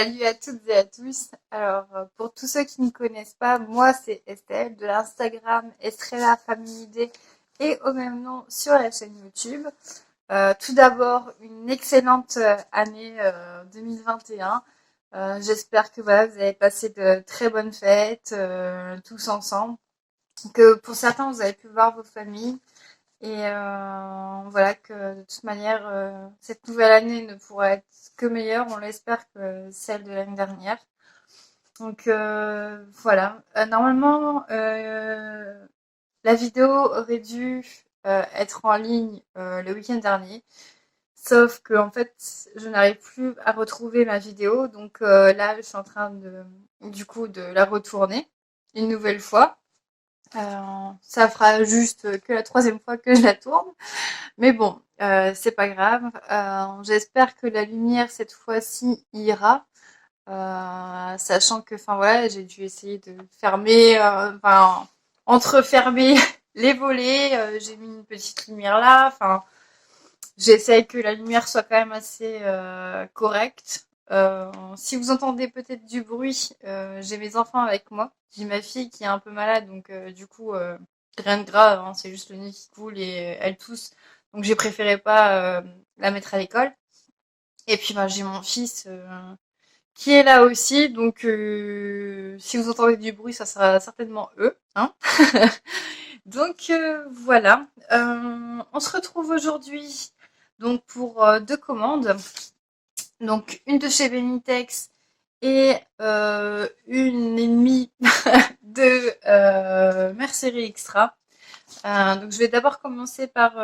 Salut à toutes et à tous. Alors, pour tous ceux qui ne connaissent pas, moi c'est Estelle de l'Instagram Estrella Family Day et au même nom sur la chaîne YouTube. Tout d'abord, une excellente année 2021. J'espère que voilà, vous avez passé de très bonnes fêtes tous ensemble, que pour certains vous avez pu voir vos familles et voilà que de toute manière cette nouvelle année ne pourra être que meilleure, on l'espère, que celle de l'année dernière. Donc voilà. Normalement, la vidéo aurait dû être en ligne le week-end dernier. Sauf que en fait, je n'arrive plus à retrouver ma vidéo. Donc là, je suis en train de la retourner une nouvelle fois. Ça fera juste que la troisième fois que je la tourne. Mais bon, c'est pas grave. J'espère que la lumière cette fois-ci ira. Sachant que, enfin voilà, j'ai dû essayer de fermer, entrefermer les volets. J'ai mis une petite lumière là. Enfin, j'essaye que la lumière soit quand même assez correcte. Si vous entendez peut-être du bruit, j'ai mes enfants avec moi. J'ai ma fille qui est un peu malade, donc du coup, rien de grave, hein, c'est juste le nez qui coule et elle tousse. Donc j'ai préféré pas la mettre à l'école. Et puis bah, j'ai mon fils qui est là aussi, donc si vous entendez du bruit, ça sera certainement eux. Hein. Donc voilà, on se retrouve aujourd'hui donc pour deux commandes. Donc une de chez Benitex et une ennemie de Mercerie Extra. Donc je vais d'abord commencer par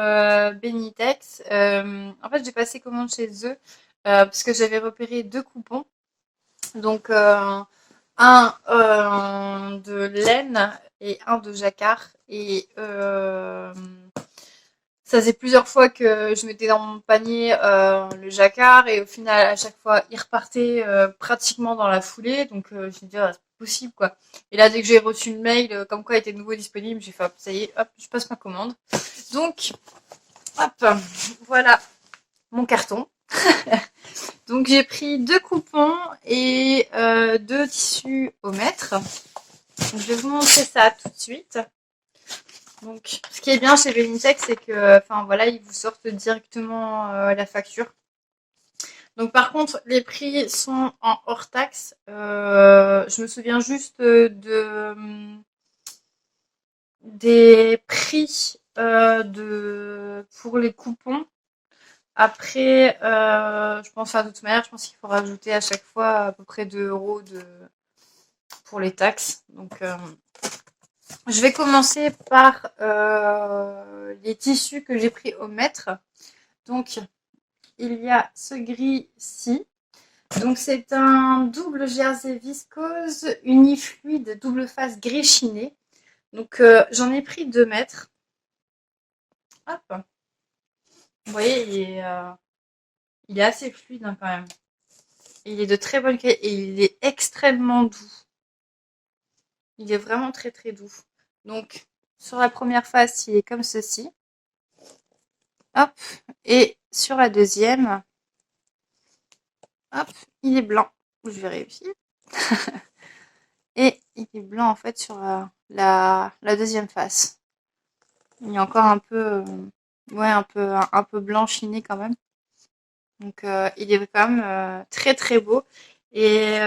Benitex. En fait, j'ai passé commande chez eux parce que j'avais repéré deux coupons. Donc un de laine et un de jacquard. Et ça faisait plusieurs fois que je mettais dans mon panier le jacquard et au final, à chaque fois, il repartait pratiquement dans la foulée. Donc, je me suis dit, ah, c'est pas possible, quoi. Et là, dès que j'ai reçu le mail comme quoi il était de nouveau disponible, j'ai fait, hop, ça y est, hop, je passe ma commande. Donc, hop, voilà mon carton. Donc, j'ai pris deux coupons et deux tissus au mètre. Donc, je vais vous montrer ça tout de suite. Donc, ce qui est bien chez Benitex, c'est que, enfin voilà, ils vous sortent directement la facture. Donc, par contre, les prix sont en hors taxe. Je me souviens juste des prix pour les coupons. Après, je pense à toute manière, je pense qu'il faut rajouter à chaque fois à peu près 2 euros pour les taxes. Donc, je vais commencer par les tissus que j'ai pris au mètre. Donc, il y a ce gris-ci. Donc, c'est un double jersey viscose unifluide double face gris chiné. Donc, j'en ai pris 2 mètres. Hop. Vous voyez, il est assez fluide hein, quand même. Il est de très bonne qualité et il est extrêmement doux. Il est vraiment très très doux. Donc, sur la première face, il est comme ceci. Hop. Et sur la deuxième, hop, il est blanc. Je vérifie. Et il est blanc en fait sur la deuxième face. Il est encore un peu, ouais, un peu blanc chiné quand même. Donc il est quand même très très beau. Et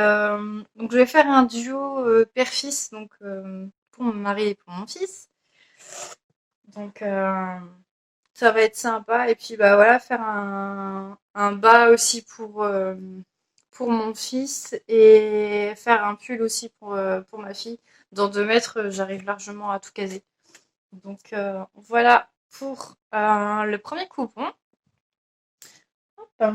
donc je vais faire un duo père-fils donc pour mon mari et pour mon fils. Donc ça va être sympa. Et puis bah voilà, faire un bas aussi pour mon fils et faire un pull aussi pour ma fille. Dans 2 mètres, j'arrive largement à tout caser. Donc voilà pour le premier coupon. Hop.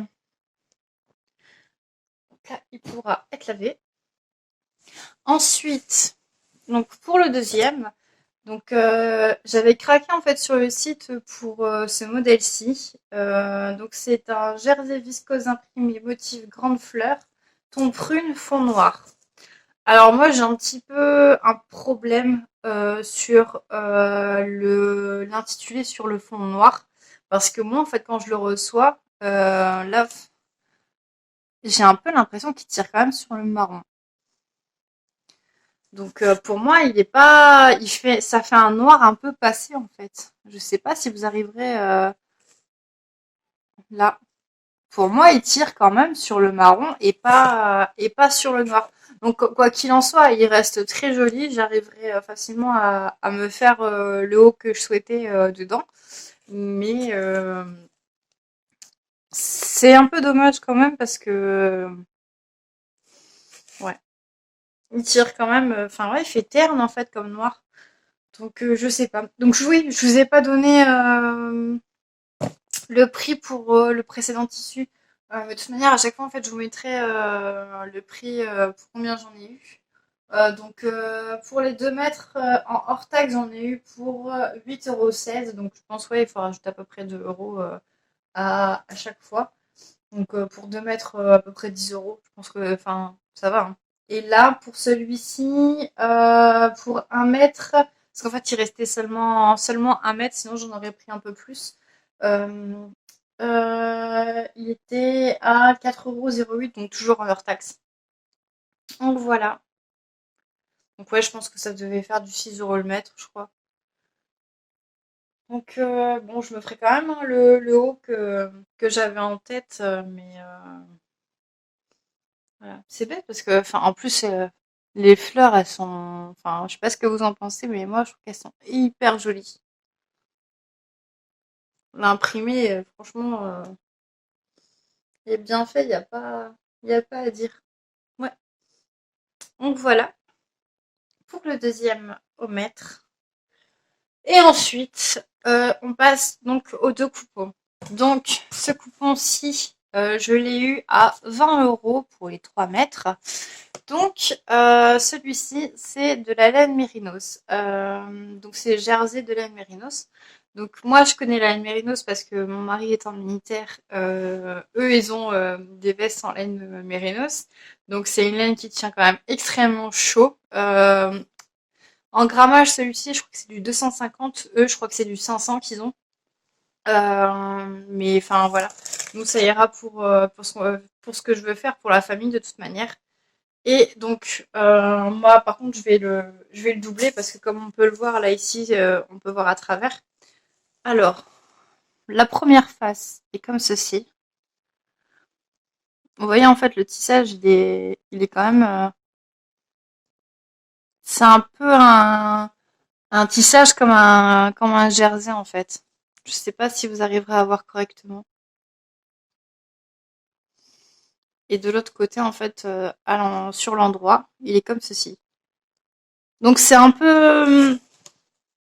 Donc là, il pourra être lavé. Ensuite, donc pour le deuxième, donc j'avais craqué en fait sur le site pour ce modèle-ci. Donc c'est un jersey viscose imprimé motif grande fleur, ton prune, fond noir. Alors moi j'ai un petit peu un problème sur l'intitulé sur le fond noir parce que moi en fait quand je le reçois là j'ai un peu l'impression qu'il tire quand même sur le marron. Donc pour moi, il est pas, ça fait un noir un peu passé en fait. Je sais pas si vous arriverez là. Pour moi, il tire quand même sur le marron et pas sur le noir. Donc quoi qu'il en soit, il reste très joli. J'arriverai facilement à me faire le haut que je souhaitais dedans. Mais c'est un peu dommage quand même parce que ouais, il tire quand même. Enfin ouais, il fait terne en fait comme noir. Donc je sais pas. Donc oui, je vous ai pas donné le prix pour le précédent tissu. Mais de toute manière, à chaque fois, en fait, je vous mettrai le prix pour combien j'en ai eu. Donc, pour les 2 mètres en hors taxe, j'en ai eu pour 8,16 €. Donc, je pense, ouais, il faut rajouter à peu près 2 euros à chaque fois. Donc, pour 2 mètres, à peu près 10 euros. Je pense que, enfin, ça va, hein. Et là, pour celui-ci, pour 1 mètre, parce qu'en fait, il restait seulement 1 mètre, sinon j'en aurais pris un peu plus. Euh, il était à 4,08 €, donc toujours en hors taxe. Donc voilà. Donc ouais, je pense que ça devait faire du 6 € le mètre, je crois. Donc bon, je me ferai quand même hein, le haut que j'avais en tête, mais voilà. C'est bête parce que, enfin, en plus, les fleurs, elles sont, enfin, je sais pas ce que vous en pensez, mais moi, je trouve qu'elles sont hyper jolies. L'imprimé, franchement, il est bien fait, il y a pas à dire. Ouais. Donc voilà pour le deuxième au mètre. Et ensuite, on passe donc aux deux coupons. Donc, ce coupon-ci, je l'ai eu à 20 € pour les 3 mètres. Donc, celui-ci, c'est de la laine mérinos. Donc, c'est jersey de laine mérinos. Donc, moi, je connais la laine mérinos parce que mon mari étant militaire, eux, ils ont des vestes en laine mérinos. Donc, c'est une laine qui tient quand même extrêmement chaud. En grammage, celui-ci, je crois que c'est du 250. Eux, je crois que c'est du 500 qu'ils ont. Mais enfin, voilà. Nous, ça ira pour ce que je veux faire pour la famille de toute manière. Et donc, moi, par contre, je vais le doubler parce que comme on peut le voir là ici, on peut voir à travers. Alors, la première face est comme ceci. Vous voyez, en fait, le tissage, il est quand même, c'est un peu un tissage comme un jersey, en fait. Je sais pas si vous arriverez à voir correctement. Et de l'autre côté, en fait, sur l'endroit, il est comme ceci. Donc, c'est un peu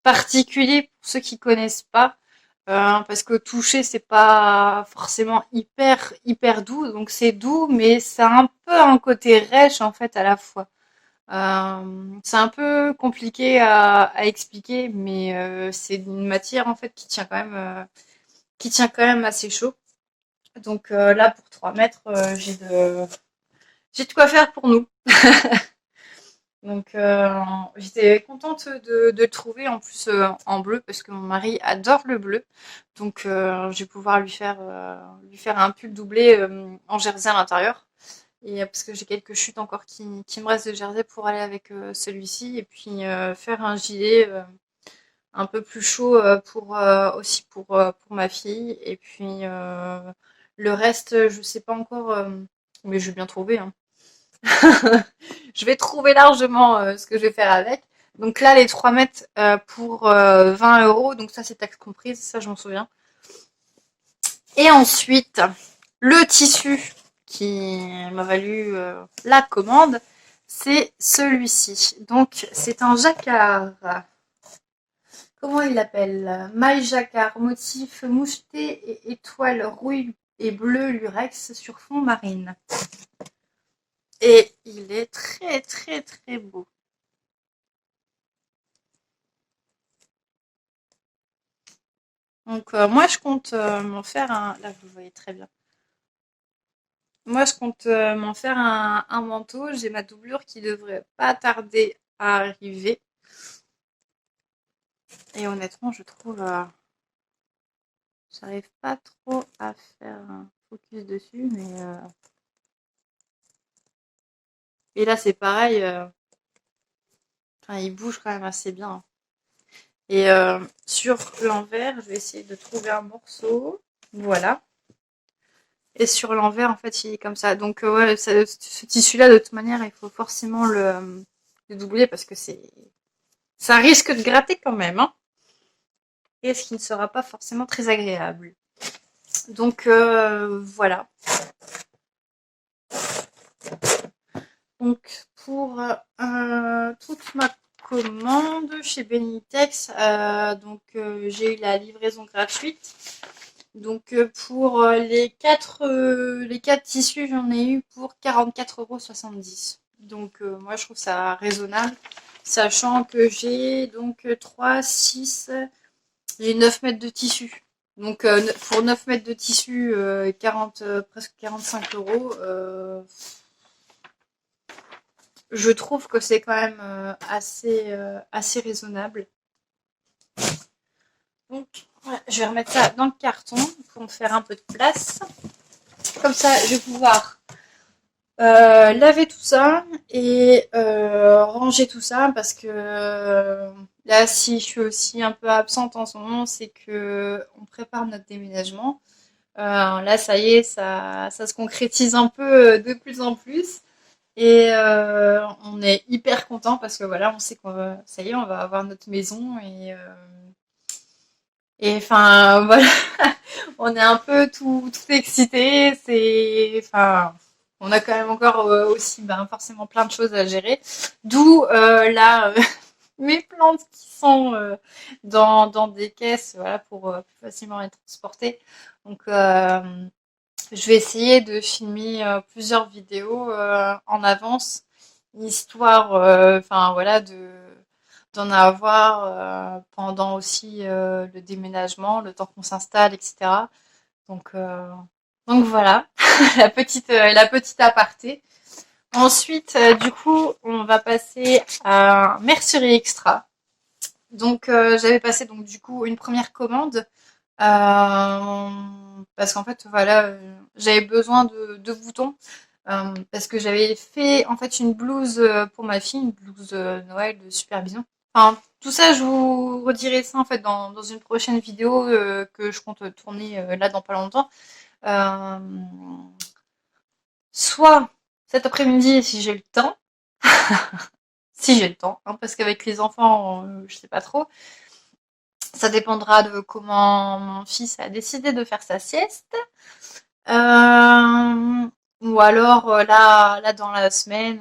particulier pour ceux qui connaissent pas, parce que toucher c'est pas forcément hyper doux, donc c'est doux, mais c'est un peu un côté rêche en fait à la fois. C'est un peu compliqué à expliquer, mais c'est une matière en fait qui tient quand même assez chaud. Donc là pour 3 mètres, j'ai de quoi faire pour nous. Donc j'étais contente de le trouver en plus en bleu parce que mon mari adore le bleu. Donc je vais pouvoir lui faire un pull doublé en jersey à l'intérieur. Et parce que j'ai quelques chutes encore qui me restent de jersey pour aller avec celui-ci. Et puis faire un gilet un peu plus chaud aussi pour ma fille. Et puis le reste, je sais pas encore, mais je vais bien trouver, hein. Je vais trouver largement ce que je vais faire avec. Donc là, les 3 mètres pour 20 €. Donc ça, c'est taxe comprise, ça, je m'en souviens. Et ensuite, le tissu qui m'a valu la commande, c'est celui-ci. Donc, c'est un jacquard. Comment il l'appelle? Maille jacquard, motif moucheté et étoile rouille et bleu lurex sur fond marine. Et il est très beau. Donc moi je compte m'en faire un. Là vous le voyez très bien. Moi je compte m'en faire un manteau. J'ai ma doublure qui devrait pas tarder à arriver. Et honnêtement je trouve, j'arrive pas trop à faire un focus dessus, mais Et là, c'est pareil, enfin, il bouge quand même assez bien. Et sur l'envers, je vais essayer de trouver un morceau. Voilà. Et sur l'envers, en fait, il est comme ça. Donc, ouais, ce tissu-là, de toute manière, il faut forcément le doubler parce que ça risque de gratter quand même, hein. Et ce qui ne sera pas forcément très agréable. Donc, voilà. Donc, pour toute ma commande chez Benitex, j'ai eu la livraison gratuite. Donc, pour les quatre tissus, j'en ai eu pour 44,70 €. Donc, moi, je trouve ça raisonnable, sachant que j'ai donc 3, 6, j'ai 9 mètres de tissu. Donc, pour 9 mètres de tissu, 40, presque 45 €, je trouve que c'est quand même assez raisonnable. Donc, voilà, je vais remettre ça dans le carton pour me faire un peu de place. Comme ça, je vais pouvoir laver tout ça et ranger tout ça parce que là, si je suis aussi un peu absente en ce moment, c'est que on prépare notre déménagement. Là, ça y est, ça se concrétise un peu de plus en plus. Et on est hyper content parce que voilà, on sait ça y est, on va avoir notre maison et enfin voilà, on est un peu tout excité. Enfin, on a quand même encore aussi forcément plein de choses à gérer. D'où là mes plantes qui sont dans des caisses, voilà, pour plus facilement être transportées. Donc je vais essayer de filmer plusieurs vidéos en avance, histoire, enfin voilà, d'en avoir pendant aussi le déménagement, le temps qu'on s'installe, etc. Donc, euh, donc voilà, la petite aparté. Ensuite, du coup, on va passer à Mercerie Extra. Donc, j'avais passé donc du coup une première commande parce qu'en fait, voilà, j'avais besoin de boutons parce que j'avais fait en fait une blouse pour ma fille, une blouse Noël de Super Bison. Enfin, tout ça, je vous redirai ça en fait dans une prochaine vidéo que je compte tourner là dans pas longtemps. Euh, Soit cet après-midi si j'ai le temps, si j'ai le temps, hein, parce qu'avec les enfants, je sais pas trop. Ça dépendra de comment mon fils a décidé de faire sa sieste. Euh, ou alors là dans la semaine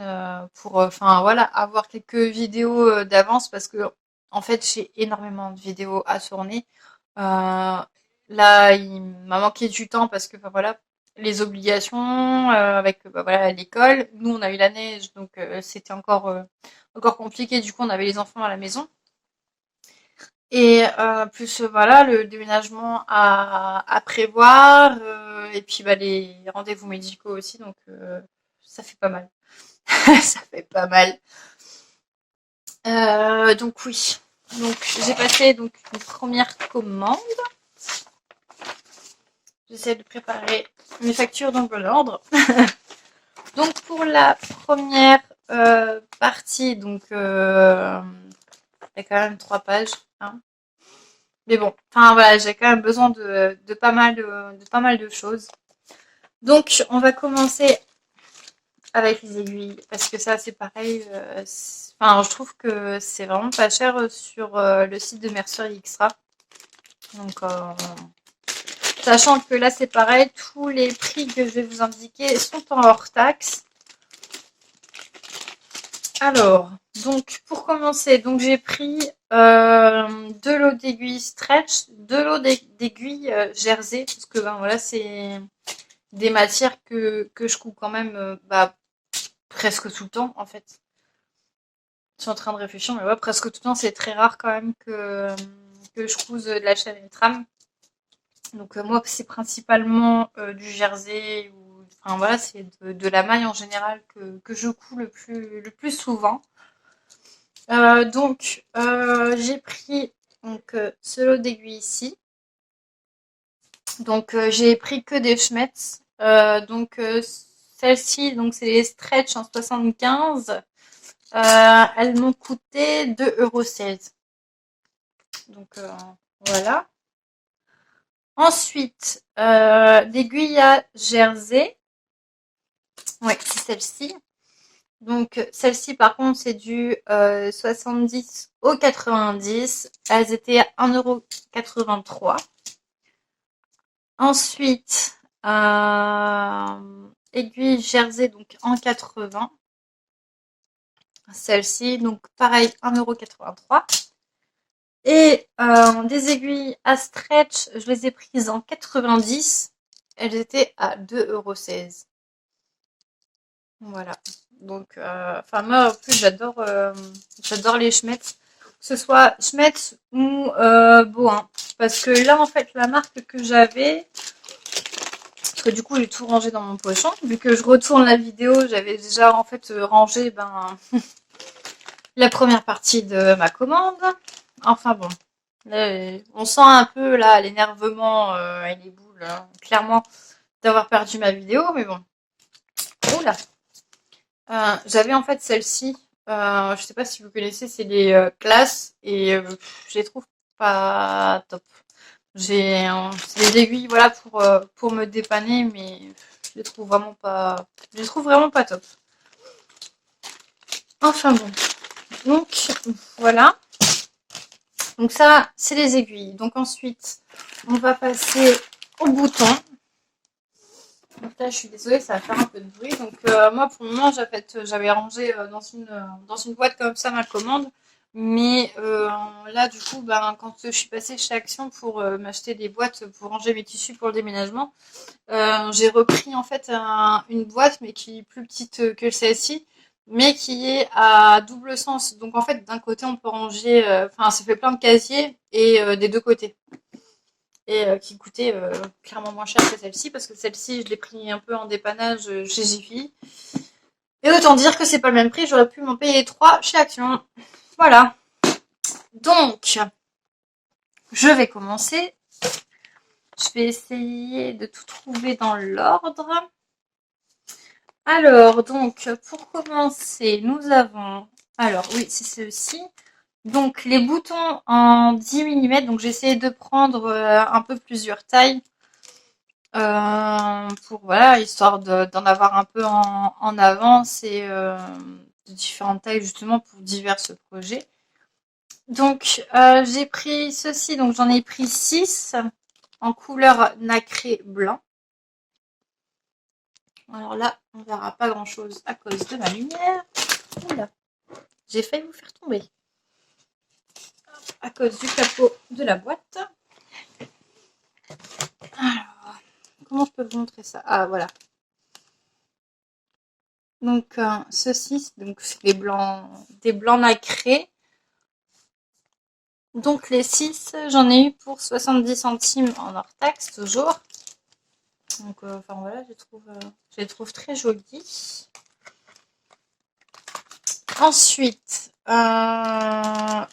pour enfin voilà avoir quelques vidéos d'avance parce que en fait j'ai énormément de vidéos à tourner. Là il m'a manqué du temps parce que voilà les obligations avec voilà l'école. Nous on a eu la neige donc c'était encore compliqué. Du coup on avait les enfants à la maison. Et plus voilà le déménagement à prévoir et puis les rendez-vous médicaux aussi donc ça fait pas mal. Ça fait pas mal. Donc oui. Donc j'ai passé donc une première commande. J'essaie de préparer mes factures dans bon ordre. Donc pour la première partie donc il y a quand même 3 pages. Hein. Mais bon, enfin voilà, j'ai quand même besoin de pas mal de choses. Donc, on va commencer avec les aiguilles, parce que ça, c'est pareil. Enfin, je trouve que c'est vraiment pas cher sur le site de Mercerie Extra. Donc, sachant que là, c'est pareil, tous les prix que je vais vous indiquer sont en hors taxe. Alors, donc, pour commencer, donc j'ai pris de l'eau d'aiguille stretch, de l'eau d'aiguille jersey, parce que voilà, c'est des matières que je couds quand même presque tout le temps en fait. Je suis en train de réfléchir, mais ouais, presque tout le temps, c'est très rare quand même que je couse de la chaîne et trame. Donc moi, c'est principalement du jersey ou enfin voilà, c'est de la maille en général que je couds le plus souvent. J'ai pris donc ce lot d'aiguilles ici. Donc j'ai pris que des Schmetz. celles-ci, donc c'est les stretch en 75. Elles m'ont coûté 2,16 €. Donc voilà. Ensuite, l'aiguille à jersey. Ouais, c'est celle-ci. Donc celle-ci par contre c'est du 70 au 90. Elles étaient à 1,83 €. Ensuite, aiguille jersey donc en 80. Celle-ci, donc pareil 1,83 €. Et des aiguilles à stretch, je les ai prises en 90. Elles étaient à 2,16 €. Voilà. Donc, enfin moi en plus j'adore les Schmetz, que ce soit Schmetz ou Bohin, parce que là en fait la marque que j'avais, parce que du coup j'ai tout rangé dans mon pochon, vu que je retourne la vidéo, j'avais déjà en fait rangé la première partie de ma commande. Enfin bon, là, on sent un peu là l'énervement et les boules, hein, clairement, d'avoir perdu ma vidéo, mais bon. Oula. J'avais en fait celle-ci. Je sais pas si vous connaissez, c'est les classes et je les trouve pas top. C'est des aiguilles voilà pour me dépanner, mais je les trouve vraiment pas top. Enfin bon. Donc voilà. Donc ça, c'est les aiguilles. Donc ensuite, on va passer au bouton. Donc là, je suis désolée, ça va faire un peu de bruit. Donc moi, pour le moment, j'avais rangé dans une boîte comme ça ma commande. Mais là, du coup, quand je suis passée chez Action pour m'acheter des boîtes pour ranger mes tissus pour le déménagement, j'ai repris en fait une boîte, mais qui est plus petite que celle-ci, mais qui est à double sens. Donc en fait, d'un côté, on peut ranger, enfin, ça fait plein de casiers, et des deux côtés. Et qui coûtait clairement moins cher que celle-ci, parce que celle-ci, je l'ai pris un peu en dépannage chez Jiffy. Et autant dire que c'est pas le même prix, j'aurais pu m'en payer 3 chez Action. Voilà. Donc, je vais commencer. Je vais essayer de tout trouver dans l'ordre. Alors, donc, pour commencer, nous avons... Alors, oui, c'est ceci. Donc, les boutons en 10 mm. Donc, j'ai essayé de prendre un peu plusieurs tailles. Pour, voilà, histoire d'en avoir un peu en avance et de différentes tailles, justement, pour divers projets. Donc, j'ai pris ceci. Donc, j'en ai pris 6 en couleur nacré blanc. Alors là, on verra pas grand chose à cause de ma lumière. Oula, j'ai failli vous faire tomber à cause du capot de la boîte. Alors, comment je peux vous montrer ça? Ah, voilà. Donc, ceci, donc c'est des blancs nacrés. Donc, les 6, j'en ai eu pour 70 centimes en hors taxe, toujours. Donc, enfin voilà, je les trouve très jolis. Ensuite, alors,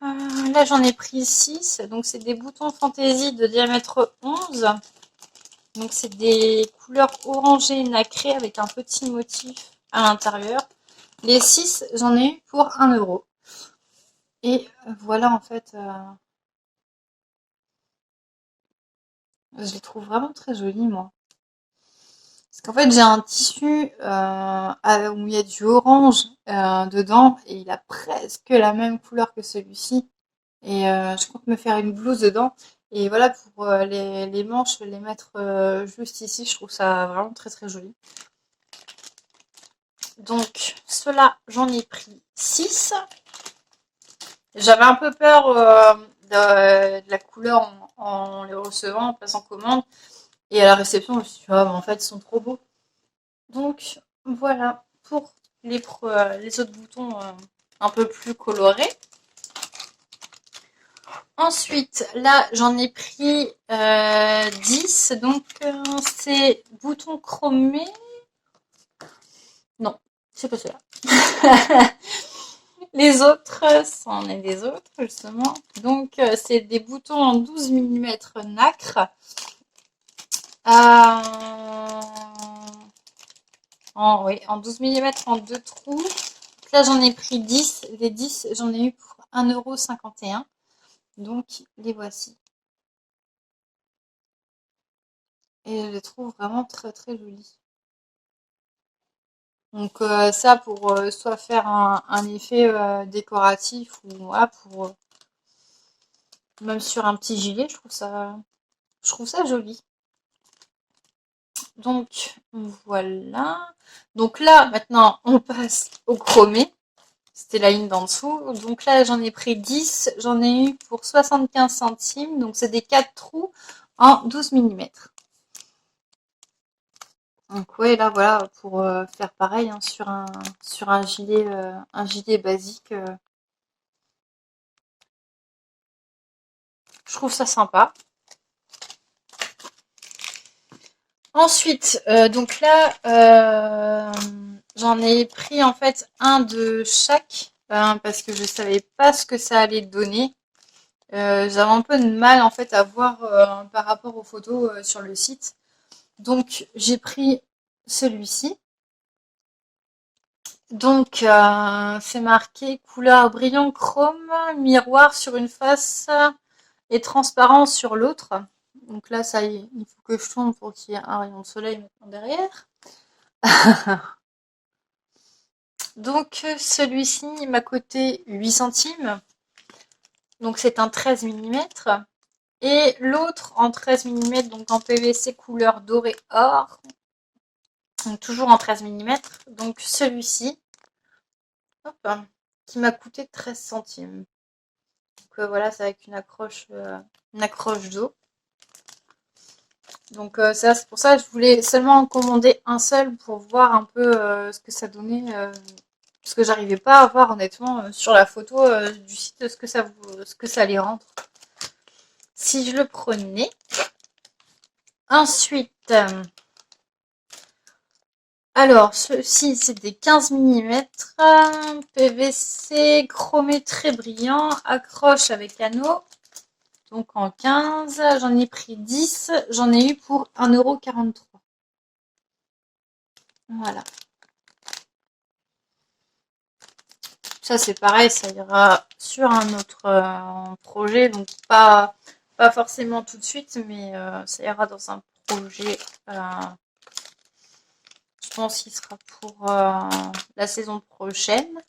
là j'en ai pris 6. Donc, c'est des boutons fantaisie de diamètre 11. Donc, c'est des couleurs orangées nacrées avec un petit motif à l'intérieur. Les 6, j'en ai eu pour 1 €. Et voilà, en fait, je les trouve vraiment très jolis, moi. Parce qu'en fait, j'ai un tissu où il y a du orange dedans, et il a presque la même couleur que celui-ci. Et je compte me faire une blouse dedans. Et voilà, pour les manches, les mettre juste ici, je trouve ça vraiment très très joli. Donc, ceux-là, j'en ai pris 6. J'avais un peu peur de la couleur en les recevant, en passant commande. Et à la réception, je me suis dit, ah, mais en fait, ils sont trop beaux. Donc, voilà pour les autres boutons un peu plus colorés. Ensuite, là, j'en ai pris 10. Donc, c'est boutons chromés. Non, c'est pas cela. Les autres, c'en est des autres, justement. Donc, c'est des boutons en 12 mm nacre. Oui, en 12 millimètres en deux trous. Donc là, j'en ai pris 10. Les 10, j'en ai eu pour 1,51 €. Donc, les voici. Et je les trouve vraiment très très jolis. Donc ça pour soit faire un effet décoratif ou voilà, pour même sur un petit gilet, je trouve ça joli. Donc voilà. Donc là maintenant on passe au chromé. C'était la ligne d'en dessous. Donc là j'en ai pris 10, j'en ai eu pour 75 centimes. Donc c'est des 4 trous en 12 millimètres. Donc ouais, là voilà pour faire pareil hein, sur un gilet basique. Je trouve ça sympa. Ensuite, donc là, j'en ai pris en fait un de chaque parce que je savais pas ce que ça allait donner. J'avais un peu de mal en fait à voir par rapport aux photos sur le site. Donc j'ai pris celui-ci. Donc c'est marqué couleur brillant chrome, miroir sur une face et transparent sur l'autre. Donc là, ça y est, il faut que je tourne pour qu'il y ait un rayon de soleil maintenant derrière. Donc celui-ci m'a coûté 8 centimes. Donc c'est un 13 millimètres. Et l'autre en 13 millimètres, donc en PVC couleur doré or. Donc toujours en 13 millimètres. Donc celui-ci, hop, qui m'a coûté 13 centimes. Donc voilà, c'est avec une accroche d'eau. Donc ça, c'est pour ça que je voulais seulement en commander un seul pour voir un peu ce que ça donnait. Parce que j'arrivais pas à voir honnêtement sur la photo du site ce que ça allait rendre. Si je le prenais. Ensuite, alors ceci c'est des 15 millimètres. PVC chromé très brillant, accroche avec anneau. Donc en 15, j'en ai pris 10, j'en ai eu pour 1,43 €. Voilà. Ça c'est pareil, ça ira sur un autre projet, donc pas forcément tout de suite, mais ça ira dans un projet, je pense qu'il sera pour la saison prochaine.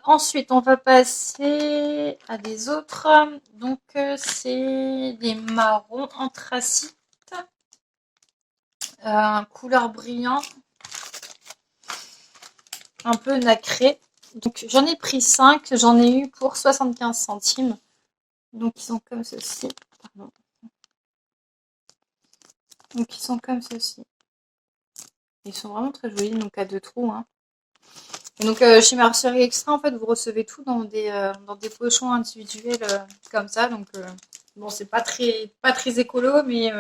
Ensuite, on va passer à des autres. Donc, c'est des marrons anthracite, couleur brillant, un peu nacré. Donc, j'en ai pris 5, j'en ai eu pour 75 centimes. Donc, ils sont comme ceci. Pardon. Donc, ils sont comme ceci. Ils sont vraiment très jolis, donc à deux trous. Hein. Et donc, chez Mercerie Extra, en fait, vous recevez tout dans des pochons individuels comme ça. Donc, bon, c'est pas très écolo, mais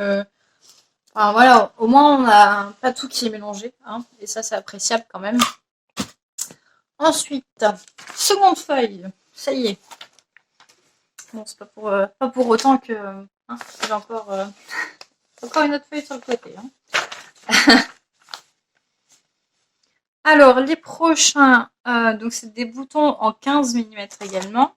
enfin, voilà, au moins, on n'a pas tout qui est mélangé. Hein, et ça, c'est appréciable quand même. Ensuite, seconde feuille. Ça y est. Bon, c'est pas pour autant que hein, j'ai encore une autre feuille sur le côté. Hein. Alors, les prochains, donc c'est des boutons en 15 millimètres également.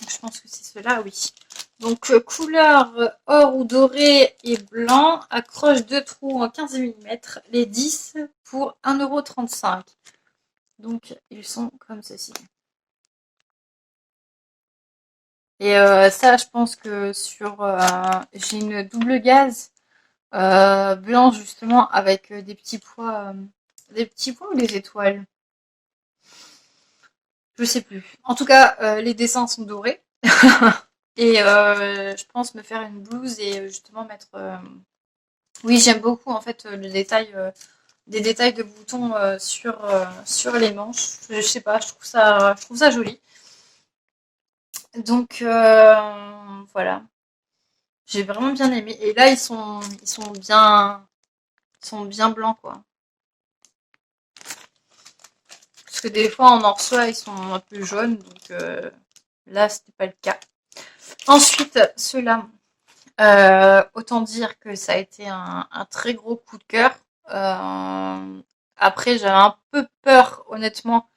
Je pense que c'est ceux-là, oui. Donc, couleur or ou doré et blanc, accroche 2 trous en 15 millimètres, les 10 pour 1,35 €. Donc, ils sont comme ceci. Et ça, je pense que j'ai une double gaze blanche justement avec des petits pois ou des étoiles. Je sais plus. En tout cas, les dessins sont dorés. Et je pense me faire une blouse et justement mettre. Oui, j'aime beaucoup en fait le détail, des détails de boutons sur les manches. Je sais pas, je trouve ça joli. Donc voilà, j'ai vraiment bien aimé. Et là, ils sont bien blancs quoi. Parce que des fois, on en reçoit, ils sont un peu jaunes, donc là, c'était pas le cas. Ensuite, ceux-là. Autant dire que ça a été un très gros coup de cœur. Après, j'avais un peu peur, honnêtement,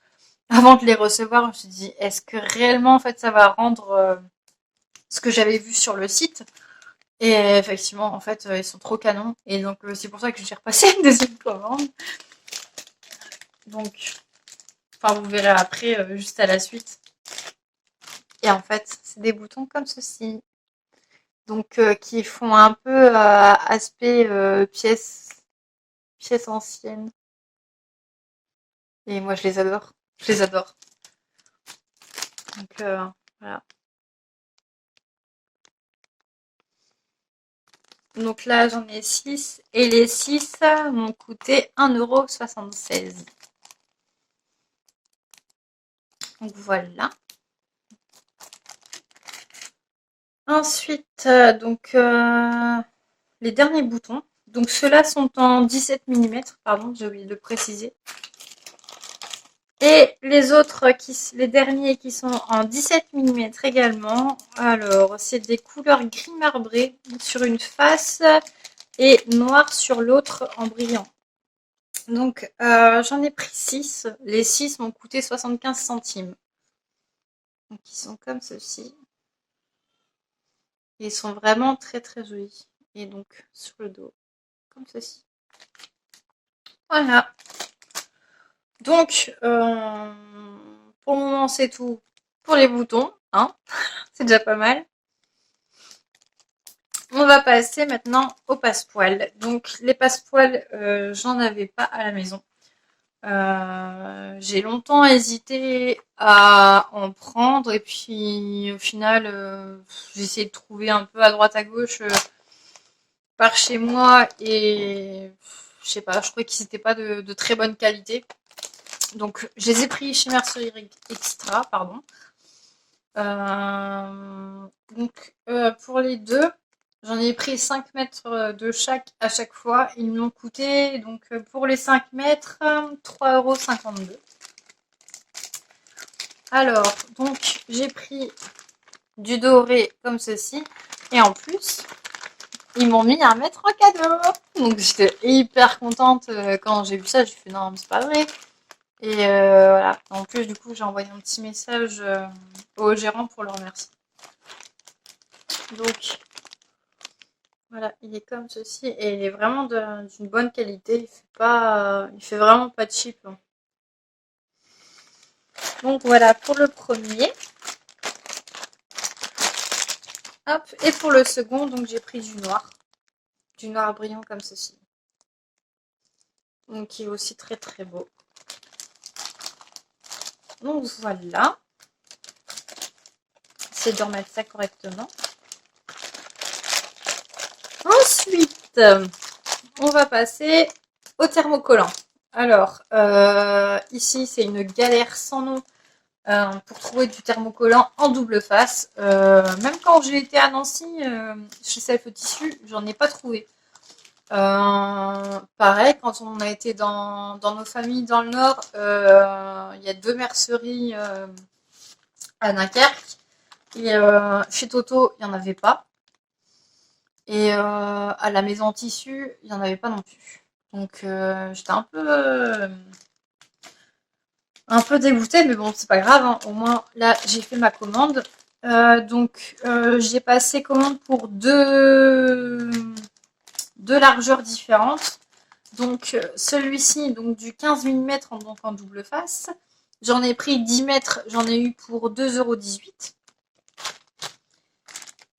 avant de les recevoir. Je me suis dit, est-ce que réellement, en fait, ça va rendre ce que j'avais vu sur le site? Et effectivement, en fait, ils sont trop canons. Et donc, c'est pour ça que j'ai repassé une deuxième commande. Donc, enfin, vous verrez après, juste à la suite. Et en fait, c'est des boutons comme ceci. Donc, qui font un peu aspect pièce ancienne. Et moi, je les adore. Je les adore. Donc, voilà. Donc là, j'en ai 6. Et les 6 m'ont coûté 1,76 €. Donc voilà. Ensuite, les derniers boutons. Donc ceux-là sont en 17 mm, pardon, j'ai oublié de le préciser. Et les autres, les derniers qui sont en 17 mm également. Alors, c'est des couleurs gris marbré sur une face et noir sur l'autre en brillant. Donc, j'en ai pris 6. Les 6 m'ont coûté 75 centimes. Donc, ils sont comme ceci. Ils sont vraiment très très jolis. Et donc, sur le dos, comme ceci. Voilà. Donc, pour le moment, c'est tout pour les boutons. Hein. C'est déjà pas mal. On va passer maintenant aux passepoils. Donc, les passepoils, j'en avais pas à la maison. J'ai longtemps hésité à en prendre et puis au final, j'ai essayé de trouver un peu à droite à gauche par chez moi et je sais pas, je trouvais qu'ils n'étaient pas de très bonne qualité. Donc, je les ai pris chez Mercerie Extra, pardon. Donc, pour les deux, j'en ai pris 5 mètres de chaque à chaque fois. Ils m'ont coûté, donc pour les 5 mètres, 3,52 €. Alors, donc, j'ai pris du doré comme ceci. Et en plus, ils m'ont mis un mètre en cadeau. Donc, j'étais hyper contente quand j'ai vu ça. J'ai fait non, mais c'est pas vrai. Et voilà. En plus, du coup, j'ai envoyé un petit message au gérant pour le remercier. Donc, voilà, il est comme ceci et il est vraiment d'une bonne qualité. Il fait vraiment pas de cheap. Donc voilà pour le premier. Hop, et pour le second, donc j'ai pris du noir brillant comme ceci. Donc qui est aussi très très beau. Donc voilà. C'est de remettre ça correctement. Ensuite, on va passer au thermocollant. Alors, ici, c'est une galère sans nom pour trouver du thermocollant en double face. Même quand j'ai été à Nancy, chez Self Tissu, j'en ai pas trouvé. Pareil, quand on a été dans nos familles dans le Nord, il y a 2 merceries à Dunkerque. Et chez Toto, il n'y en avait pas. Et à la maison tissu, il n'y en avait pas non plus. Donc j'étais un peu dégoûtée, mais bon, c'est pas grave. Hein. Au moins, là, j'ai fait ma commande. Donc, j'ai passé commande pour deux largeurs différentes. Donc, celui-ci, donc du 15 mm donc en double face. J'en ai pris 10 mètres, j'en ai eu pour 2,18 €.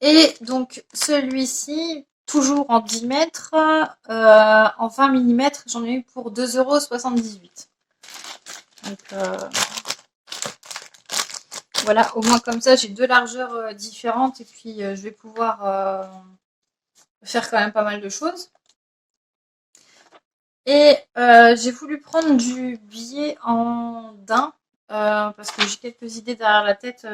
Et donc, celui-ci, toujours en 10 mètres, en 20 mm, j'en ai eu pour 2,78 €. Donc, voilà, au moins comme ça, j'ai 2 largeurs différentes et puis je vais pouvoir faire quand même pas mal de choses. Et j'ai voulu prendre du biais en daim parce que j'ai quelques idées derrière la tête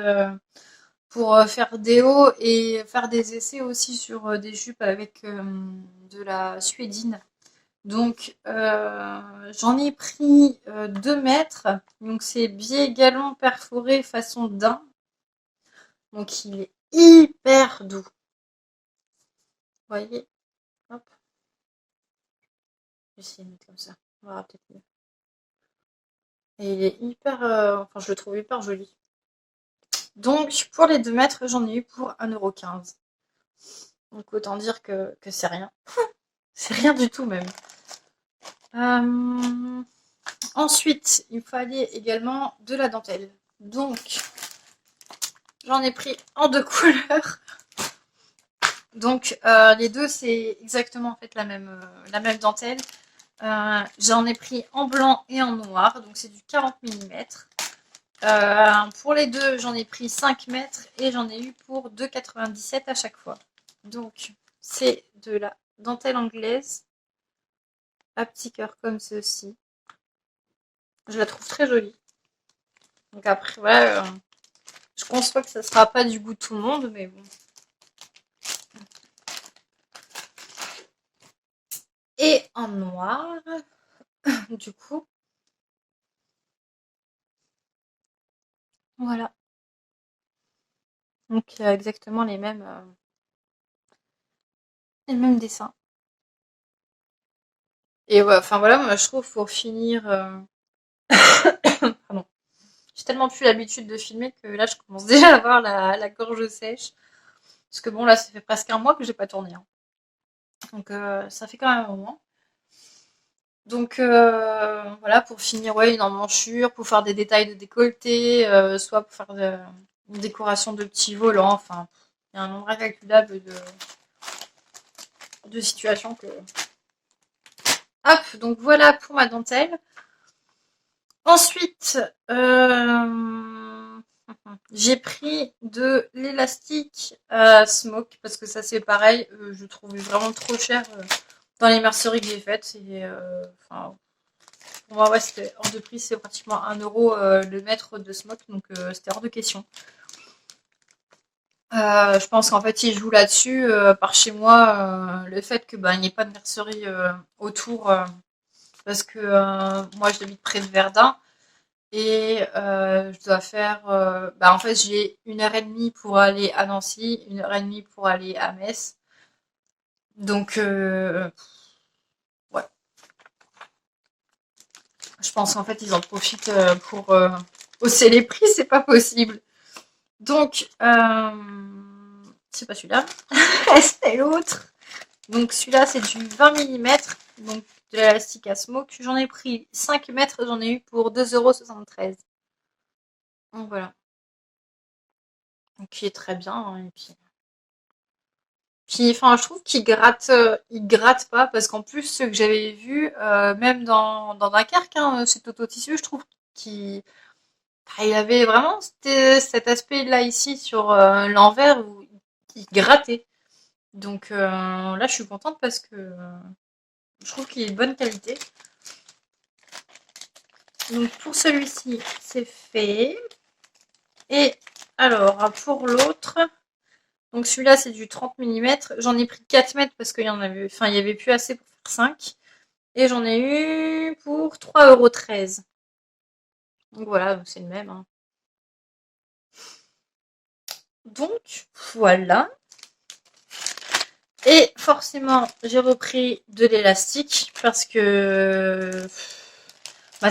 pour faire des hauts et faire des essais aussi sur des jupes avec de la suédine. Donc j'en ai pris 2 mètres. Donc c'est biais galon perforé façon daim. Donc il est hyper doux. voyez? Hop, je vais essayer de mettre comme ça. On verra peut-être mieux. Et il est hyper, enfin, je le trouve hyper joli. Donc, pour les 2 mètres, j'en ai eu pour 1,15 €. Donc, autant dire que c'est rien. C'est rien du tout, même. Ensuite, il me fallait également de la dentelle. Donc, j'en ai pris en 2 couleurs. Donc, les deux, c'est exactement en fait la même dentelle. J'en ai pris en blanc et en noir. Donc, c'est du 40 mm. Pour les deux, j'en ai pris 5 mètres et j'en ai eu pour 2,97 à chaque fois. Donc, c'est de la dentelle anglaise à petits cœurs comme ceci. Je la trouve très jolie. Donc après, voilà, je conçois que ça sera pas du goût de tout le monde, mais bon. Et en noir, du coup, voilà. Donc exactement les mêmes dessins. Et ouais, enfin voilà, moi je trouve pour finir, pardon. J'ai tellement plus l'habitude de filmer que là je commence déjà à avoir la gorge sèche. Parce que bon là ça fait presque un mois que j'ai pas tourné, hein. Donc ça fait quand même un moment. Donc voilà, pour finir, ouais, une emmanchure, pour faire des détails de décolleté, soit pour faire une décoration de petits volants, enfin, il y a un nombre incalculable de situations que... Hop, donc voilà pour ma dentelle. Ensuite, j'ai pris de l'élastique smoke, parce que ça c'est pareil, je trouve vraiment trop cher dans les merceries que j'ai faites. Et, enfin, pour moi, ouais, c'était hors de prix, c'est pratiquement 1 € le mètre de smoke, donc c'était hors de question. Je pense qu'en fait, ils jouent là-dessus, par chez moi, le fait que il n'y ait pas de mercerie autour, parce que moi, j'habite près de Verdun, et je dois faire, en fait, j'ai 1 h 30 pour aller à Nancy, 1 h 30 pour aller à Metz, donc ouais, je pense qu'en fait, ils en profitent pour hausser les prix, c'est pas possible. Donc, c'est pas celui-là, c'est l'autre. Donc celui-là, c'est du 20 mm, donc de l'élastique à smoke. J'en ai pris 5 mètres, j'en ai eu pour 2,73 €. Donc voilà. Donc qui est très bien, hein, et puis enfin, je trouve il gratte pas, parce qu'en plus, ceux que j'avais vus, même dans Dunkerque, hein, chez Toto Tissu, je trouve qu'il il avait vraiment cet aspect-là ici sur l'envers où il grattait. Donc là, je suis contente parce que je trouve qu'il est de bonne qualité. Donc pour celui-ci, c'est fait. Et alors, pour l'autre, donc celui-là, c'est du 30 mm. J'en ai pris 4 mètres parce qu'il y en avait, enfin, il y avait plus assez pour faire 5. Et j'en ai eu pour 3,13 €. Donc voilà, c'est le même, hein. Donc voilà. Et forcément, j'ai repris de l'élastique parce que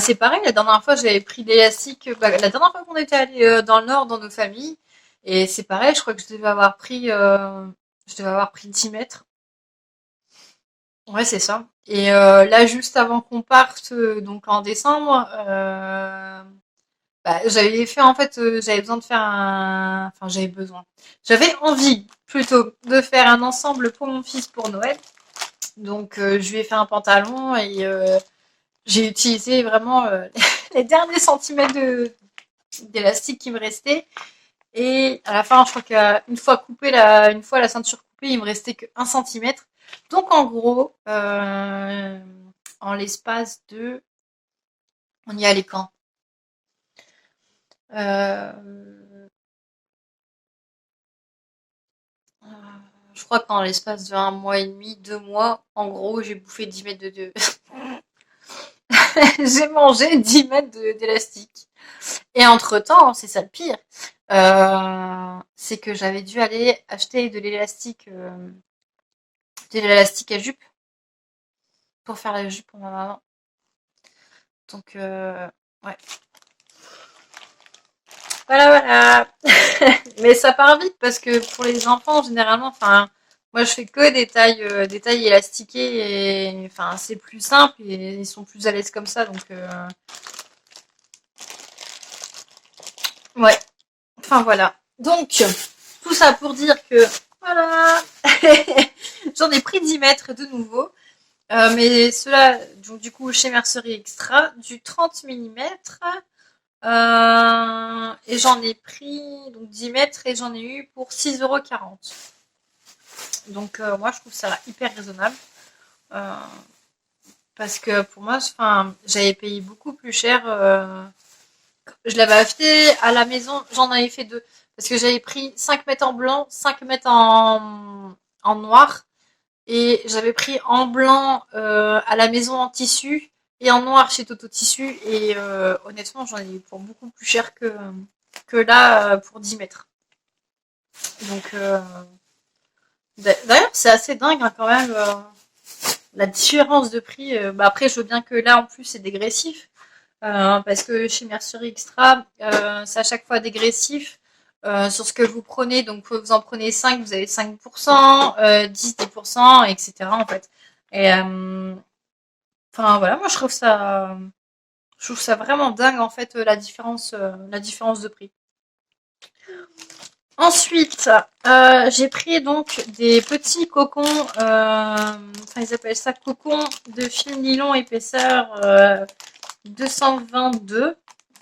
c'est pareil. La dernière fois, j'avais pris de l'élastique. La dernière fois qu'on était allé dans le Nord, dans nos familles, et c'est pareil. Je crois que je devais avoir pris 10 mètres. Ouais, c'est ça. Et là, juste avant qu'on parte, donc en décembre, j'avais fait en fait, j'avais besoin de faire enfin j'avais besoin. J'avais envie plutôt de faire un ensemble pour mon fils pour Noël. Donc je lui ai fait un pantalon et j'ai utilisé vraiment les derniers centimètres d'élastique qui me restaient. Et à la fin, je crois une fois la ceinture coupée, il me restait que 1 cm. Donc en gros, en l'espace de... On y allait quand euh, Je crois qu'en l'espace de 1 mois et demi, 2 mois, en gros, j'ai bouffé 10 mètres de... j'ai mangé 10 mètres d'élastique. Et entre-temps, c'est ça le pire, c'est que j'avais dû aller acheter de l'élastique de l'élastique à jupe pour faire la jupe pour ma maman. Donc, ouais. Voilà, voilà. Mais ça part vite parce que pour les enfants, généralement, enfin, moi je fais que des tailles élastiquées et enfin, c'est plus simple et ils sont plus à l'aise comme ça. Donc, ouais. Enfin, voilà. Donc, tout ça pour dire que, voilà. J'en ai pris 10 mètres de nouveau. Mais cela, donc, du coup, chez Mercerie Extra, du 30 mm. Et j'en ai pris donc 10 mètres et j'en ai eu pour 6,40 €. Donc moi je trouve ça hyper raisonnable. Euh, Parce que pour moi, enfin, j'avais payé beaucoup plus cher. Je l'avais acheté à la maison, j'en avais fait deux. Parce que j'avais pris 5 mètres en blanc, 5 mètres en noir. Et j'avais pris en blanc à la maison en tissu et en noir chez Toto Tissu. Et honnêtement, j'en ai eu pour beaucoup plus cher que là pour 10 mètres. Donc, d'ailleurs, c'est assez dingue hein, quand même la différence de prix. Bah après, je veux bien que là en plus c'est dégressif. Parce que chez Mercerie Extra, c'est à chaque fois dégressif sur ce que vous prenez. Donc, vous en prenez 5, vous avez 5%, 10, 10%, etc. en fait. Et enfin, voilà, moi je trouve ça vraiment dingue en fait la différence de prix. Ensuite, j'ai pris donc des petits cocons, enfin ils appellent ça cocons de fil nylon épaisseur 222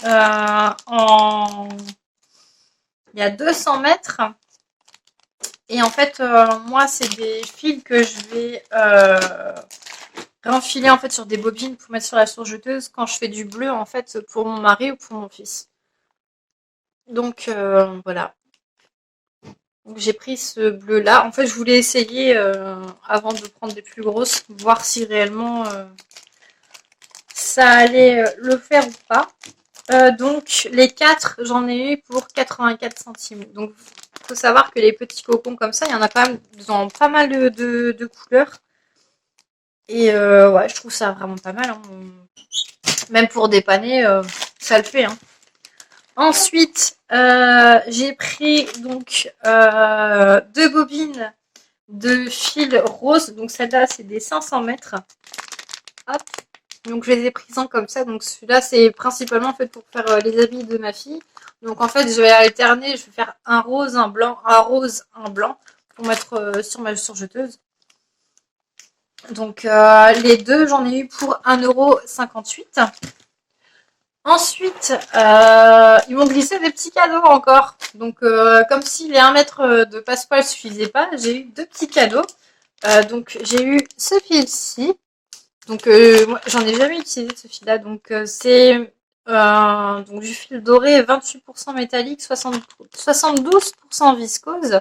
en il y a 200 mètres. Et en fait, moi, c'est des fils que je vais renfiler en fait sur des bobines pour mettre sur la surjeteuse quand je fais du bleu en fait pour mon mari ou pour mon fils. Donc voilà. Donc, j'ai pris ce bleu là. En fait, je voulais essayer avant de prendre des plus grosses, voir si réellement ça allait le faire ou pas. Donc les 4, j'en ai eu pour 84 centimes. Donc il faut savoir que les petits cocons comme ça, il y en a quand même dans pas mal de couleurs. Et ouais, je trouve ça vraiment pas mal. Hein. Même pour dépanner, ça le fait. Hein. Ensuite, j'ai pris donc deux bobines de fil rose. Donc celle-là, c'est des 500 mètres. Hop. Donc je les ai prises en comme ça. Donc celui-là, c'est principalement fait pour faire les habits de ma fille. Donc en fait, je vais alterner. Je vais faire un rose, un blanc, un rose, un blanc pour mettre sur ma surjeteuse. Donc les deux, j'en ai eu pour 1,58 €. Ensuite, ils m'ont glissé des petits cadeaux encore. Donc comme si les 1 mètre de passe-poil suffisaient pas, j'ai eu deux petits cadeaux. Donc j'ai eu ce fil-ci. Donc moi, j'en ai jamais utilisé ce fil-là. Donc c'est donc du fil doré 28% métallique, 72% viscose.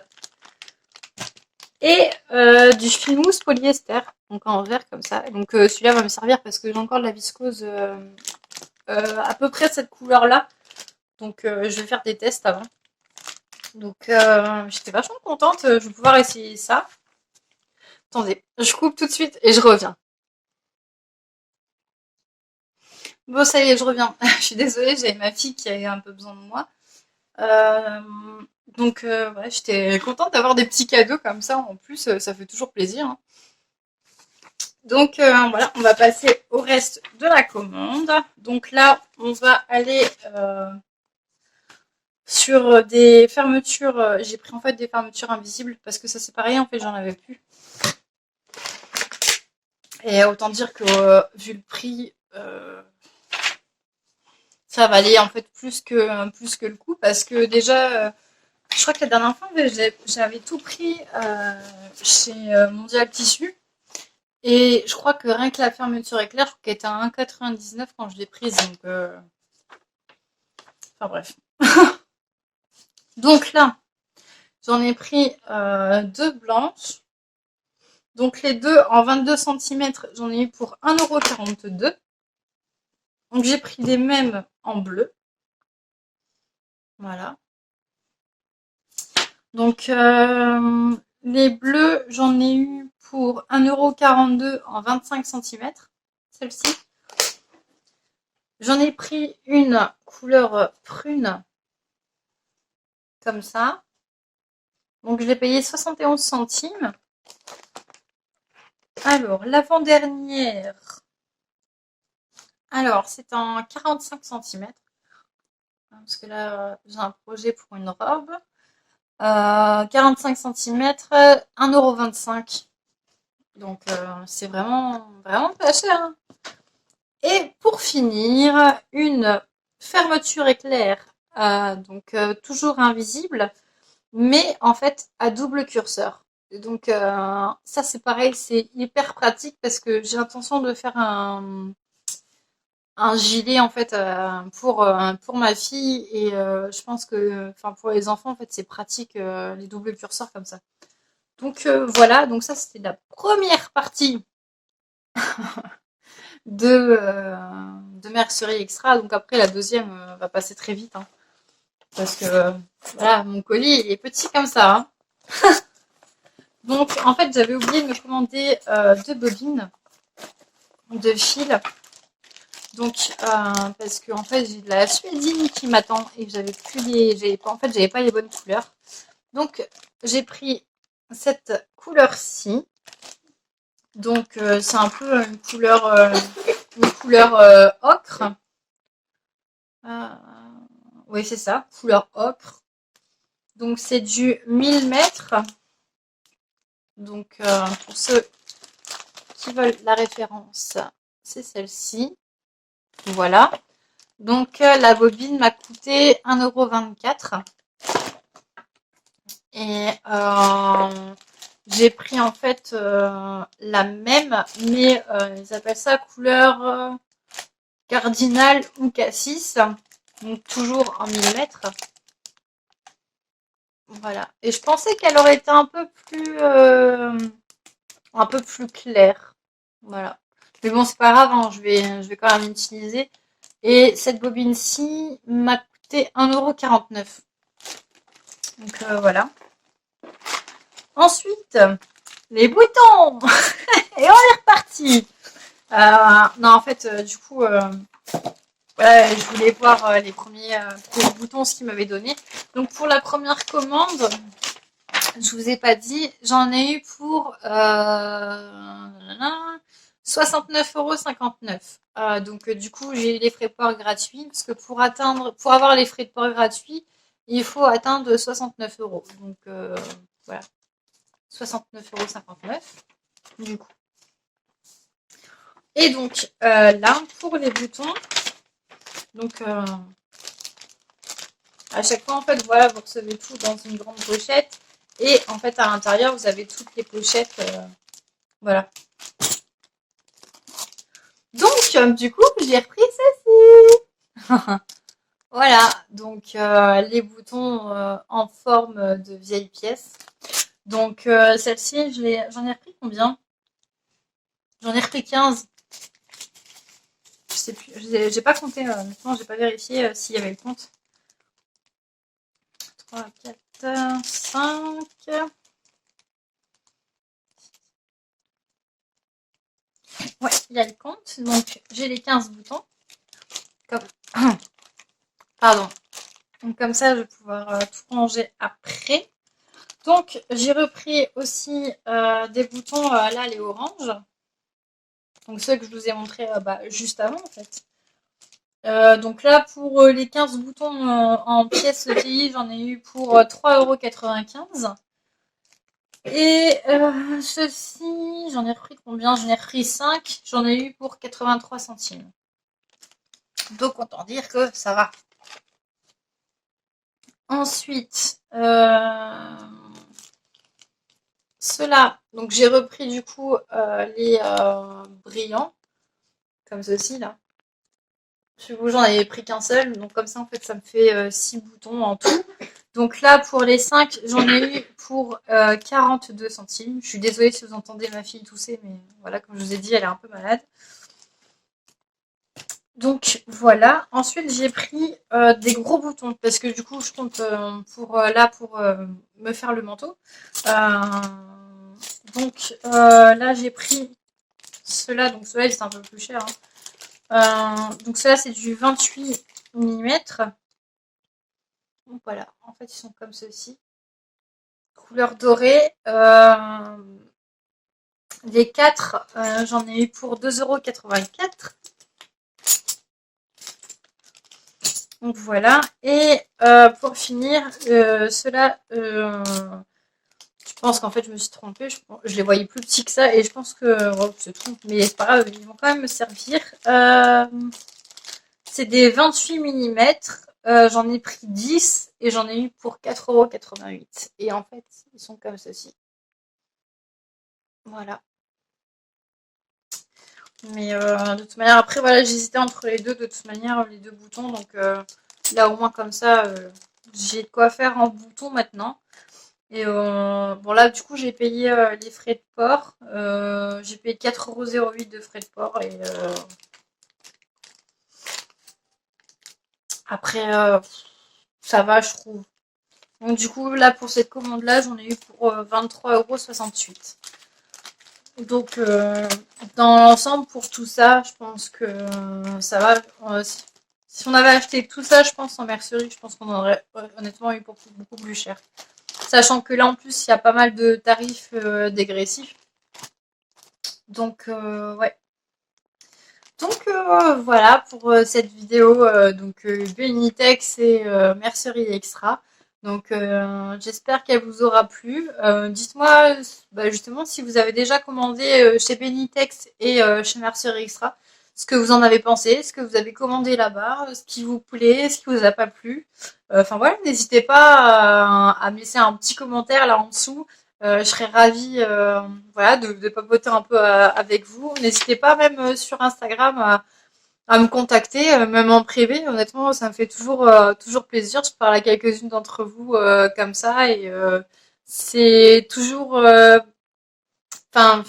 Et du fil mousse polyester, donc en vert comme ça. Donc celui-là va me servir parce que j'ai encore de la viscose à peu près de cette couleur-là. Donc je vais faire des tests avant. Donc j'étais vachement contente, je vais pouvoir essayer ça. Attendez, je coupe tout de suite et je reviens. Bon, ça y est, je reviens. Je suis désolée, j'avais ma fille qui avait un peu besoin de moi. Euh, donc, ouais, j'étais contente d'avoir des petits cadeaux comme ça. En plus, ça fait toujours plaisir. Hein. Donc, voilà, on va passer au reste de la commande. Donc là, on va aller sur des fermetures. J'ai pris en fait des fermetures invisibles parce que ça, c'est pareil. En fait, j'en avais plus. Et autant dire que, vu le prix, ça valait en fait plus que le coup parce que déjà, je crois que la dernière fois, j'avais tout pris chez Mondial Tissu. Et je crois que rien que la fermeture éclair, je crois qu'elle était à 1,99 quand je l'ai prise. Donc, enfin bref. Donc là, j'en ai pris deux blanches. Donc les deux en 22 cm, j'en ai eu pour 1,42 €. Donc j'ai pris des mêmes en bleu. Voilà. Donc les bleus, j'en ai eu pour 1,42 € en 25 centimètres. Celle-ci. J'en ai pris une couleur prune, comme ça. Donc je l'ai payé 71 centimes. Alors, l'avant-dernière. Alors, c'est en 45 centimètres. Parce que là, j'ai un projet pour une robe. 45 centimètres, 1,25 €. Donc, c'est vraiment, vraiment pas cher, hein. Et pour finir, une fermeture éclair. Donc, toujours invisible, mais en fait à double curseur. Donc, ça, c'est pareil, c'est hyper pratique parce que j'ai l'intention de faire un gilet en fait pour ma fille et je pense que enfin pour les enfants en fait c'est pratique les doubles curseurs comme ça. Donc voilà, donc ça c'était la première partie de Mercerie Extra. Donc après la deuxième va passer très vite hein, parce que voilà mon colis il est petit comme ça. Hein. Donc en fait j'avais oublié de me commander deux bobines de fil. Donc, parce que en fait, j'ai de la suédine qui m'attend et j'avais plus en fait, j'avais pas les bonnes couleurs. Donc, j'ai pris cette couleur-ci. Donc, c'est un peu une couleur ocre. Oui, c'est ça, couleur ocre. Donc, c'est du 1000 mètres. Donc, pour ceux qui veulent la référence, c'est celle-ci. Voilà. Donc, la bobine m'a coûté 1,24 €. Et j'ai pris en fait la même, mais ils appellent ça couleur cardinal ou cassis. Donc, toujours en millimètres. Voilà. Et je pensais qu'elle aurait été un peu plus claire. Voilà. Mais bon, c'est pas grave, hein, je vais quand même l'utiliser. Et cette bobine-ci m'a coûté 1,49 €. Donc voilà. Ensuite, les boutons. Et on est reparti. Non, en fait, du coup, voilà, je voulais voir les premiers boutons, ce qu'ils m'avaient donné. Donc pour la première commande, je vous ai pas dit, j'en ai eu pour 69,59 €. Donc du coup, j'ai eu les frais de port gratuits parce que pour avoir les frais de port gratuits, il faut atteindre 69 €. Donc voilà, 69,59 € du coup. Et donc là, pour les boutons, donc à chaque fois, en fait, voilà, vous recevez tout dans une grande pochette. Et en fait, à l'intérieur, vous avez toutes les pochettes. Voilà. Donc, du coup, j'ai repris ceci. Voilà. Donc, les boutons en forme de vieille pièce. Donc, celle-ci, j'en ai repris combien? J'en ai repris 15. Je sais plus. J'ai pas compté. Maintenant, j'ai pas vérifié s'il y avait le compte. 3, 4, 5. Ouais, il y a le compte. Donc, j'ai les 15 boutons. Pardon. Donc, comme ça, je vais pouvoir tout ranger après. Donc, j'ai repris aussi des boutons, là, les oranges. Donc, ceux que je vous ai montrés juste avant, en fait. Donc là, pour les 15 boutons en pièces vieillies, j'en ai eu pour 3,95 €. Et ceci, j'en ai repris combien? J'en ai repris 5. J'en ai eu pour 83 centimes. Donc, autant dire que ça va. Ensuite, ceux-là, donc j'ai repris du coup les brillants, comme ceci là. Chez vous, j'en avais pris qu'un seul, donc comme ça en fait ça me fait 6 boutons en tout. Donc là pour les 5, j'en ai eu pour 42 centimes. Je suis désolée si vous entendez ma fille tousser, mais voilà, comme je vous ai dit, elle est un peu malade. Donc voilà, ensuite j'ai pris des gros boutons parce que du coup je compte pour me faire le manteau. Donc là j'ai pris ceux-là, donc ceux-là ils étaient un peu plus chers. Donc ceux-là c'est du 28 mm. Donc voilà, en fait ils sont comme ceci. Couleur dorée. Les 4, j'en ai eu pour 2,84 €. Donc voilà. Et pour finir, ceux-là, je pense qu'en fait je me suis trompée. Je les voyais plus petits que ça et je pense que oh, je me trompe, mais c'est pas grave, ils vont quand même me servir. C'est des 28 mm. J'en ai pris 10 et j'en ai eu pour 4,88 €. Et en fait, ils sont comme ceci. Voilà. Mais de toute manière, après, voilà, j'hésitais entre les deux, de toute manière, les deux boutons. Donc là, au moins, comme ça, j'ai de quoi faire en bouton maintenant. Et bon, là, du coup, j'ai payé les frais de port. J'ai payé 4,08 € de frais de port. Et après, ça va, je trouve. Donc, du coup, là, pour cette commande-là, j'en ai eu pour 23,68 €. Donc, dans l'ensemble, pour tout ça, je pense que ça va. Si on avait acheté tout ça, je pense, en mercerie, je pense qu'on aurait honnêtement eu pour beaucoup plus cher. Sachant que là, en plus, il y a pas mal de tarifs dégressifs. Donc, ouais. Donc, voilà pour cette vidéo. Donc, Benitex et Mercerie Extra. Donc, j'espère qu'elle vous aura plu. Dites-moi bah, justement si vous avez déjà commandé chez Benitex et chez Mercerie Extra, ce que vous en avez pensé, ce que vous avez commandé là-bas, ce qui vous plaît, ce qui vous a pas plu. Enfin voilà, n'hésitez pas à me laisser un petit commentaire là en dessous. Je serais ravie voilà, de papoter un peu avec vous. N'hésitez pas même sur Instagram à me contacter, même en privé. Honnêtement, ça me fait toujours plaisir. Je parle à quelques-unes d'entre vous comme ça et c'est toujours, enfin,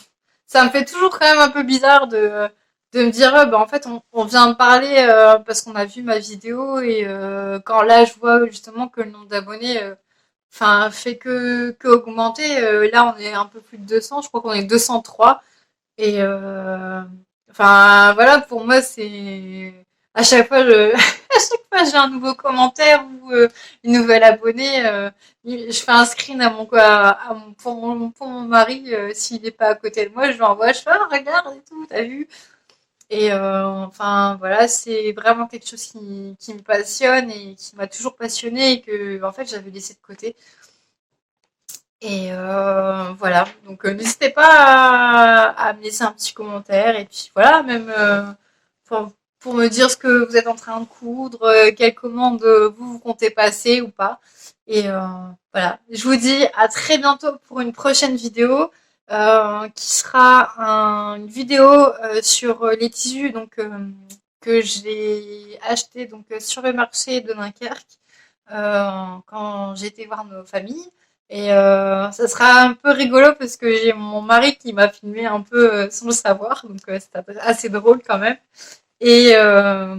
ça me fait toujours quand même un peu bizarre de me dire, bah, en fait, on vient de parler parce qu'on a vu ma vidéo et quand là, je vois justement que le nombre d'abonnés, enfin, fait que augmenter. Là, on est un peu plus de 200. Je crois qu'on est 203. Et enfin voilà, pour moi c'est à chaque fois à chaque fois j'ai un nouveau commentaire ou une nouvelle abonnée, je fais un screen pour mon mari s'il n'est pas à côté de moi, je lui envoie, je fais ah, regarde et tout, t'as vu? Et enfin voilà, c'est vraiment quelque chose qui me passionne et qui m'a toujours passionnée et que en fait j'avais laissé de côté. Et voilà, donc n'hésitez pas à me laisser un petit commentaire et puis voilà, même pour me dire ce que vous êtes en train de coudre, quelle commande vous comptez passer ou pas. Et voilà, je vous dis à très bientôt pour une prochaine vidéo qui sera une vidéo sur les tissus donc, que j'ai acheté donc, sur le marché de Dunkerque quand j'étais voir nos familles. Et ça sera un peu rigolo parce que j'ai mon mari qui m'a filmé un peu sans le savoir, donc c'était assez drôle quand même. Et, euh,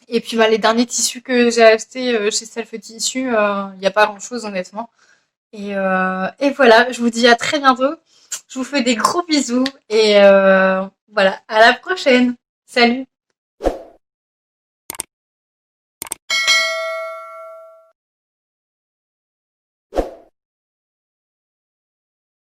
et puis bah, les derniers tissus que j'ai achetés chez Self Tissu, il n'y a pas grand-chose honnêtement. Et voilà, je vous dis à très bientôt. Je vous fais des gros bisous et voilà, à la prochaine. Salut!